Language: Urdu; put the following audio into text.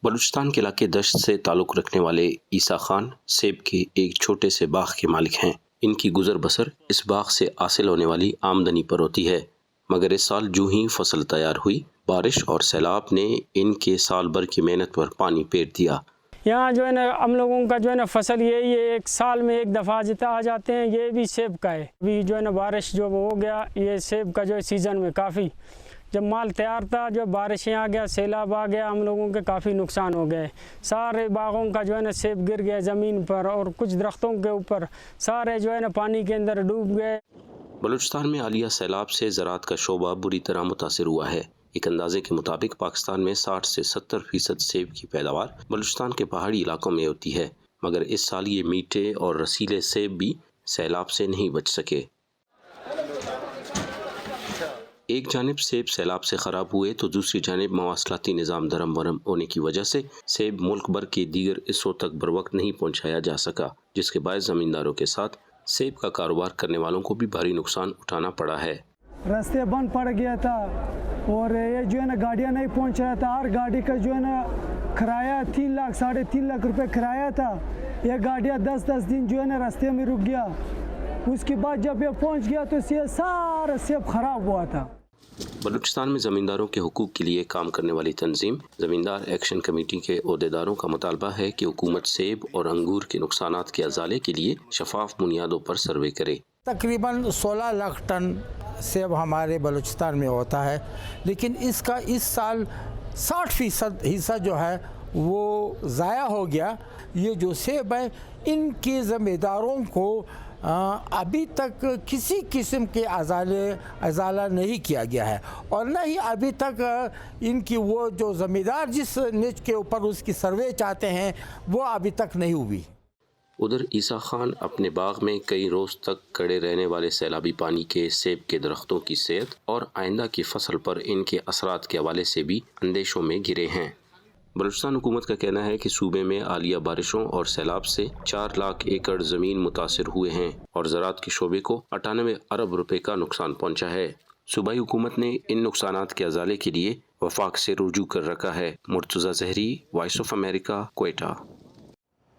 بلوچستان کے علاقے دشت سے تعلق رکھنے والے عیسیٰ خان سیب کے ایک چھوٹے سے باغ کے مالک ہیں۔ ان کی گزر بسر اس باغ سے حاصل ہونے والی آمدنی پر ہوتی ہے، مگر اس سال جو ہی فصل تیار ہوئی، بارش اور سیلاب نے ان کے سال بھر کی محنت پر پانی پھیر دیا۔ یہاں جو ہے نا ہم لوگوں کا جو ہے نا فصل یہی ہے، ایک سال میں ایک دفعہ آ جاتے ہیں، یہ بھی سیب کا ہے۔ ابھی جو ہے نا بارش جو ہو گیا، یہ سیب کا جو ہے سیزن میں کافی جب مال تیار تھا، جو بارشیں آ گیا، سیلاب آ گیا، ہم لوگوں کے کافی نقصان ہو گئے۔ سارے باغوں کا جو ہے نا سیب گر گئے زمین پر، اور کچھ درختوں کے اوپر سارے جو ہے نا پانی کے اندر ڈوب گئے۔ بلوچستان میں حالیہ سیلاب سے زراعت کا شعبہ بری طرح متاثر ہوا ہے۔ ایک اندازے کے مطابق پاکستان میں 60 سے 70% سیب کی پیداوار بلوچستان کے پہاڑی علاقوں میں ہوتی ہے، مگر اس سال یہ میٹھے اور رسیلے سیب بھی سیلاب سے نہیں بچ سکے۔ ایک جانب سیب سیلاب سے خراب ہوئے تو دوسری جانب مواصلاتی نظام دھرم برہم ہونے کی وجہ سے سیب ملک بھر کے دیگر حصوں تک بروقت نہیں پہنچایا جا سکا، جس کے باعث زمینداروں کے ساتھ سیب کا کاروبار کرنے والوں کو بھی بھاری نقصان اٹھانا پڑا ہے۔ راستے بند پڑ گیا تھا، اور یہ جو ہے نا گاڑیاں نہیں پہنچ رہا تھا۔ ہر گاڑی کا جو ہے نا کرایہ 3 لاکھ 3.5 لاکھ روپے کرایہ تھا۔ یہ گاڑیاں 10 دن جو ہے نا راستے میں رک گیا۔ اس کے بعد جب یہ پہنچ گیا تو یہ سارا سیب خراب ہوا تھا۔ بلوچستان میں زمینداروں کے حقوق کے لیے کام کرنے والی تنظیم زمیندار ایکشن کمیٹی کے عہدیداروں کا مطالبہ ہے کہ حکومت سیب اور انگور کے نقصانات کے ازالے کے لیے شفاف بنیادوں پر سروے کرے۔ تقریباً 16 لاکھ ٹن سیب ہمارے بلوچستان میں ہوتا ہے، لیکن اس کا اس سال 60% حصہ جو ہے وہ ضائع ہو گیا۔ یہ جو سیب ہے، ان کے ذمہ داروں کو ابھی تک کسی قسم کے ازالہ نہیں کیا گیا ہے، اور نہ ہی ابھی تک ان کی وہ جو ذمہ دار جس نیچ کے اوپر اس کی سروے چاہتے ہیں وہ ابھی تک نہیں ہوئی۔ ادھر عیسیٰ خان اپنے باغ میں کئی روز تک کھڑے رہنے والے سیلابی پانی کے سیب کے درختوں کی صحت اور آئندہ کی فصل پر ان کے اثرات کے حوالے سے بھی اندیشوں میں گھرے ہیں۔ بلوچستان حکومت کا کہنا ہے کہ صوبے میں حالیہ بارشوں اور سیلاب سے 4 لاکھ ایکڑ زمین متاثر ہوئے ہیں اور زراعت کے شعبے کو 98 ارب روپے کا نقصان پہنچا ہے۔ صوبائی حکومت نے ان نقصانات کے ازالے کے لیے وفاق سے رجوع کر رکھا ہے۔ مرتضی زہری، وائس آف امریکہ، کوئٹہ۔